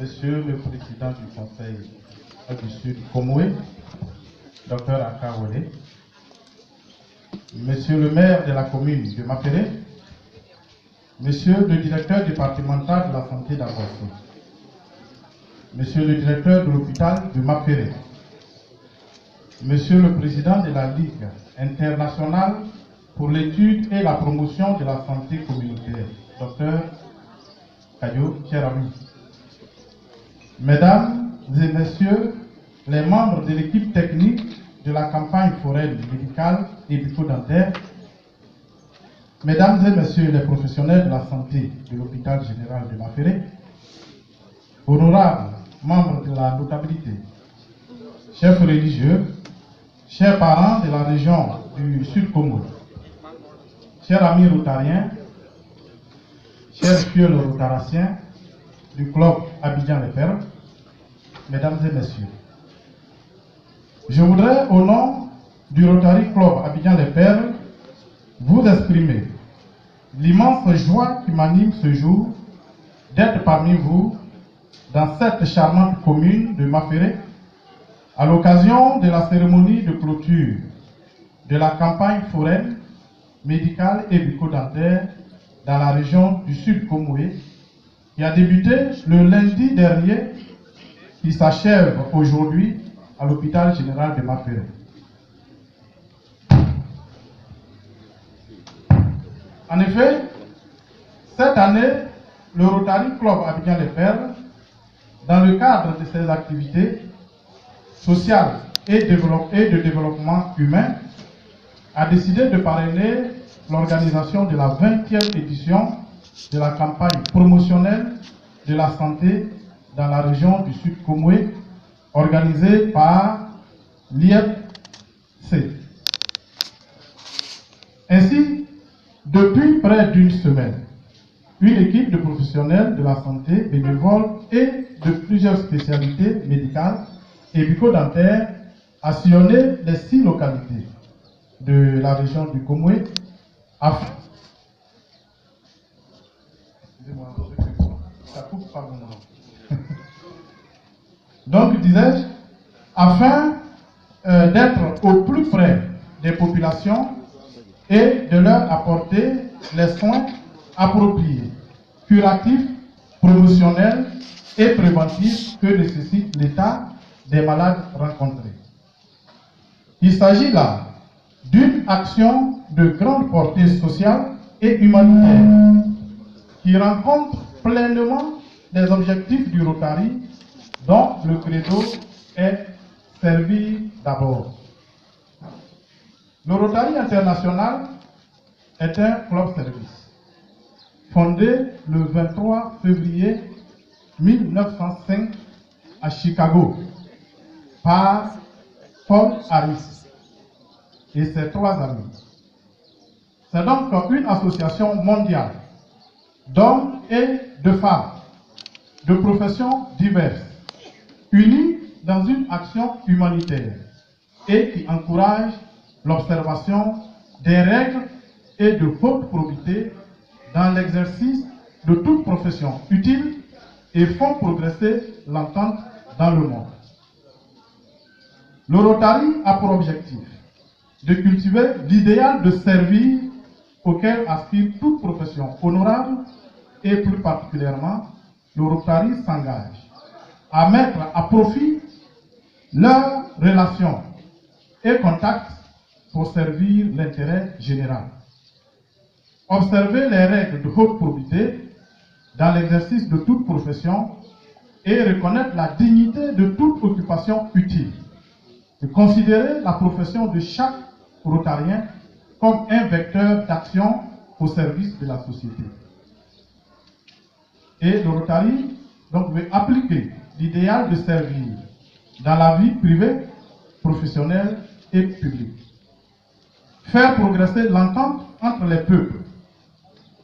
Monsieur le Président du Conseil du Sud Comoé, Dr Akawole, Monsieur le maire de la commune de Mapéré, Monsieur le directeur départemental de la santé d'Agosso, Monsieur le directeur de l'hôpital de Mapéré, Monsieur le président de la Ligue internationale pour l'étude et la promotion de la santé communautaire, Dr Kayo Kierami, Mesdames et Messieurs les membres de l'équipe technique de la campagne foraine médicale et bucco-dentaire, Mesdames et Messieurs les professionnels de la santé de l'hôpital général de Mapéré, honorables membres de la notabilité, chefs religieux, chers parents de la région du Sud Congo, chers amis rotariens, chers fioles rotaraciens du club Abidjan-les-Perles, Mesdames et Messieurs, je voudrais, au nom du Rotary Club Abidjan-les-Perles, vous exprimer l'immense joie qui m'anime ce jour d'être parmi vous dans cette charmante commune de Mapéré à l'occasion de la cérémonie de clôture de la campagne foraine, médicale et bucco-dentaire dans la région du Sud Comoé qui a débuté le lundi dernier, qui s'achève aujourd'hui à l'hôpital général de Mapéré. En effet, cette année, le Rotary Club Abidjan-les-Perles, dans le cadre de ses activités sociales et de développement humain, a décidé de parrainer l'organisation de la 20e édition de la campagne promotionnelle de la santé dans la région du Sud Comoé, organisée par l'IEPC. Ainsi, depuis près d'une semaine, une équipe de professionnels de la santé, bénévoles et de plusieurs spécialités médicales et bucco-dentaires a sillonné les 6 localités de la région du Comoé afin donc, disais-je, afin d'être au plus près des populations et de leur apporter les soins appropriés, curatifs, promotionnels et préventifs que nécessite l'état des malades rencontrés. Il s'agit là d'une action de grande portée sociale et humanitaire qui rencontre pleinement les objectifs du Rotary dont le credo est servir d'abord. Le Rotary international est un club service fondé le 23 février 1905 à Chicago par Paul Harris et ses 3 amis. C'est donc une association mondiale d'hommes et de femmes de professions diverses, unis dans une action humanitaire et qui encourage l'observation des règles et de haute probité dans l'exercice de toute profession utile et font progresser l'entente dans le monde. Le Rotary a pour objectif de cultiver l'idéal de servir auquel aspire toute profession honorable et plus particulièrement le Rotary s'engage à mettre à profit leurs relations et contacts pour servir l'intérêt général. Observer les règles de haute probité dans l'exercice de toute profession et reconnaître la dignité de toute occupation utile. Et considérer la profession de chaque rotarien comme un vecteur d'action au service de la société. Et le Rotary donc veut appliquer l'idéal de servir dans la vie privée, professionnelle et publique. Faire progresser l'entente entre les peuples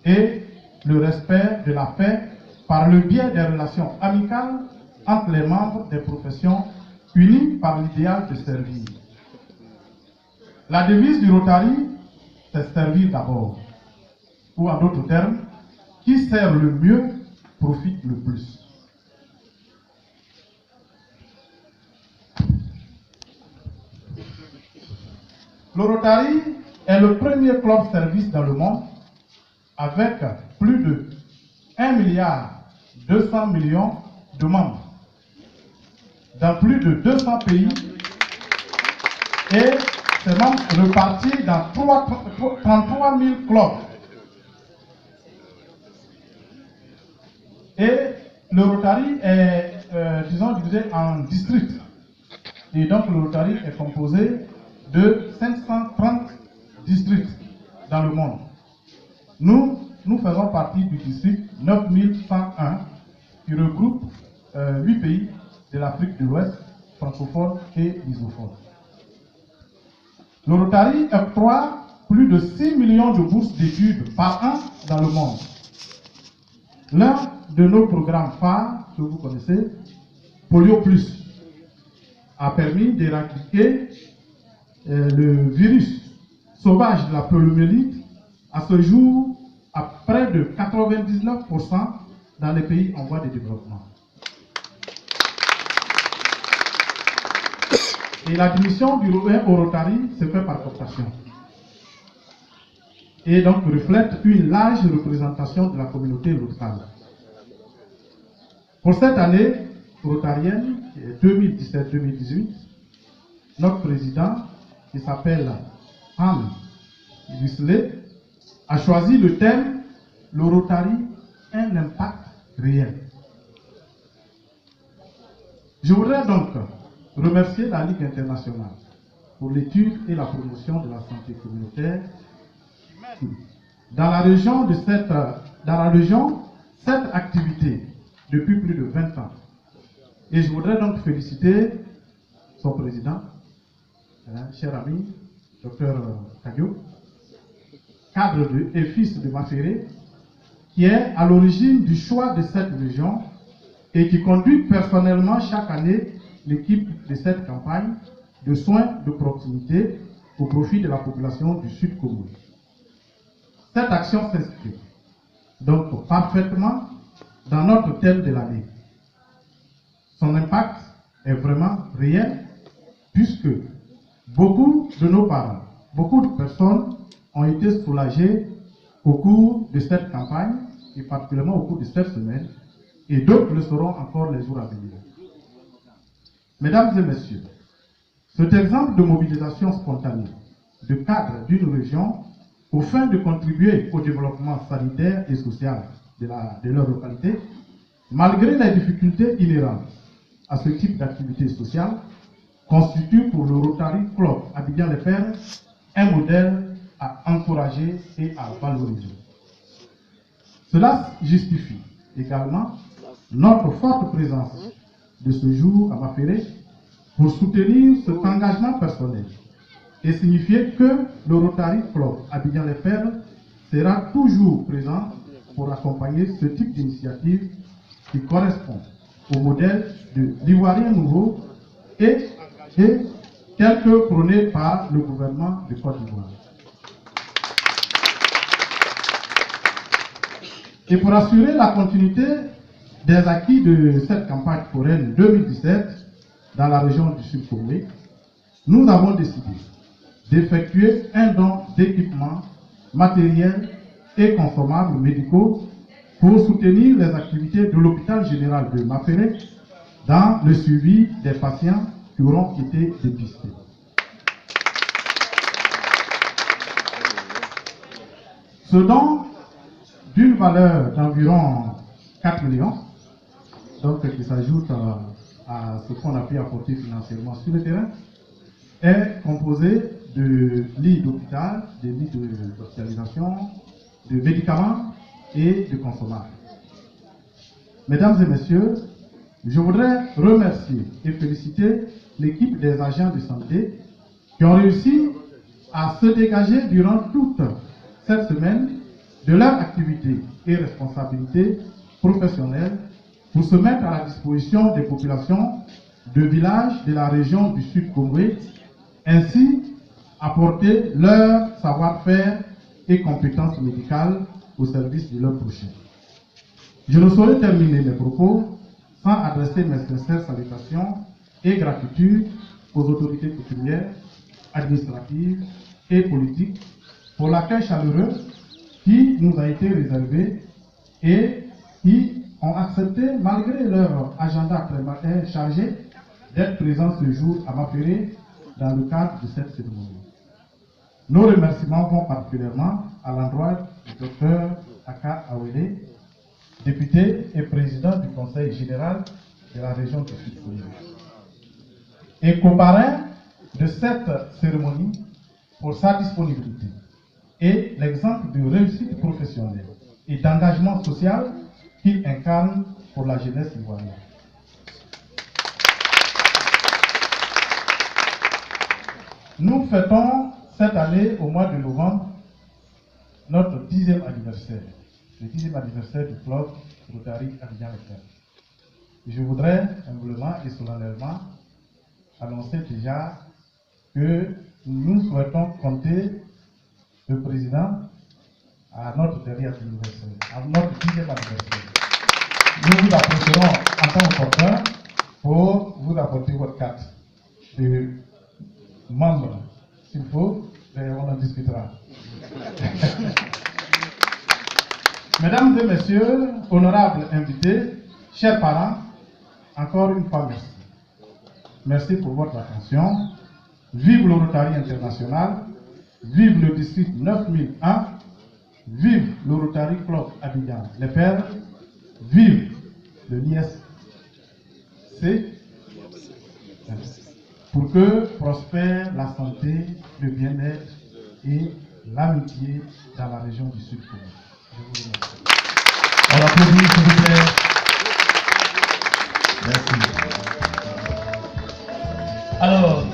et le respect de la paix par le biais des relations amicales entre les membres des professions unis par l'idéal de servir. La devise du Rotary, c'est servir d'abord, ou en d'autres termes, qui sert le mieux profite le plus. Le Rotary est le premier club service dans le monde avec plus de 1,2 milliard de membres dans plus de 200 pays et ces membres repartis dans 33 000 clubs. Et le Rotary est, disons, divisé en districts. Et donc le Rotary est composé de 530 districts dans le monde. Nous faisons partie du district 9101 qui regroupe 8 pays de l'Afrique de l'Ouest, francophone et lusophone. Le Rotary octroie plus de 6 millions de bourses d'études par an dans le monde. L'un de nos programmes phares, que vous connaissez, Polio Plus, a permis d'éradiquer le virus sauvage de la poliomyélite à ce jour à près de 99% dans les pays en voie de développement. Et l'admission du au Rotary se fait par cooptation. Et donc reflète une large représentation de la communauté locale. Pour cette année rotarienne, 2017-2018, notre président, qui s'appelle Anne Wisley, a choisi le thème « Le Rotary, un impact réel ». Je voudrais donc remercier la Ligue internationale pour l'étude et la promotion de la santé communautaire. Dans la région, cette activité depuis plus de 20 ans. Et je voudrais donc féliciter son président, cher ami, Dr Kadio, cadre et fils de Maféré, qui est à l'origine du choix de cette région et qui conduit personnellement chaque année l'équipe de cette campagne de soins de proximité au profit de la population du Sud Congo. Cette action s'inscrit donc parfaitement dans notre thème de l'année. Son impact est vraiment réel puisque beaucoup de nos parents, beaucoup de personnes ont été soulagées au cours de cette campagne et particulièrement au cours de cette semaine et d'autres le seront encore les jours à venir. Mesdames et messieurs, cet exemple de mobilisation spontanée de cadres d'une région aux fins de contribuer au développement sanitaire et social de leur localité, malgré les difficultés inhérentes à ce type d'activité sociale, constitue pour le Rotary Club Abidjan-les-Perles un modèle à encourager et à valoriser. Cela justifie également notre forte présence de ce jour à Maféré pour soutenir cet engagement personnel et signifier que le Rotary Club Abidjan-les-Perles sera toujours présent pour accompagner ce type d'initiative qui correspond au modèle de l'Ivoirien nouveau et tel que prôné par le gouvernement de Côte d'Ivoire. Et pour assurer la continuité des acquis de cette campagne foraine 2017 dans la région du Sud-Congo, nous avons décidé d'effectuer un don d'équipements matériels et consommables médicaux pour soutenir les activités de l'hôpital général de Maféré dans le suivi des patients qui auront été dépistés. Ce don, d'une valeur d'environ 4 millions, donc qui s'ajoute à ce qu'on a pu apporter financièrement sur le terrain, est composé de lits d'hôpital, de lits d'hospitalisation, de médicaments et de consommables. Mesdames et messieurs, je voudrais remercier et féliciter l'équipe des agents de santé qui ont réussi à se dégager durant toute cette semaine de leur activité et responsabilité professionnelle pour se mettre à la disposition des populations de villages de la région du Sud-Congo, ainsi apporter leur savoir-faire et compétences médicales au service de leurs prochains. Je ne saurais terminer mes propos sans adresser mes sincères salutations et gratitude aux autorités coutumières, administratives et politique pour l'accueil chaleureux qui nous a été réservé et qui ont accepté, malgré leur agenda très chargé, d'être présents ce jour à Mapéré dans le cadre de cette cérémonie. Nos remerciements vont particulièrement à l'endroit du Dr Aka Awele, député et président du Conseil général de la région du Sud-Kivu, et coparrain de cette cérémonie pour sa disponibilité et l'exemple de réussite professionnelle et d'engagement social qu'il incarne pour la jeunesse ivoirienne. Nous fêtons cette année, au mois de novembre, notre 10e anniversaire, le 10e anniversaire du club Rotary Abidjan-Leclerc. Je voudrais humblement et solennellement annoncer déjà que nous souhaitons compter le président à notre dernier anniversaire, à notre 10e anniversaire. Nous vous approcherons en temps opportun pour vous apporter votre carte de membre. S'il faut, on en discutera. Mesdames et messieurs, honorables invités, chers parents, encore une fois merci. Merci pour votre attention. Vive le Rotary International, vive le district 9001, vive le Rotary Club Abidjan Les Pères, vive le l'ISC, pour que prospère la santé, le bien-être et l'amitié dans la région du Sud-Kivu. Je vous remercie. On applaudit, s'il vous plaît. Merci. Alors,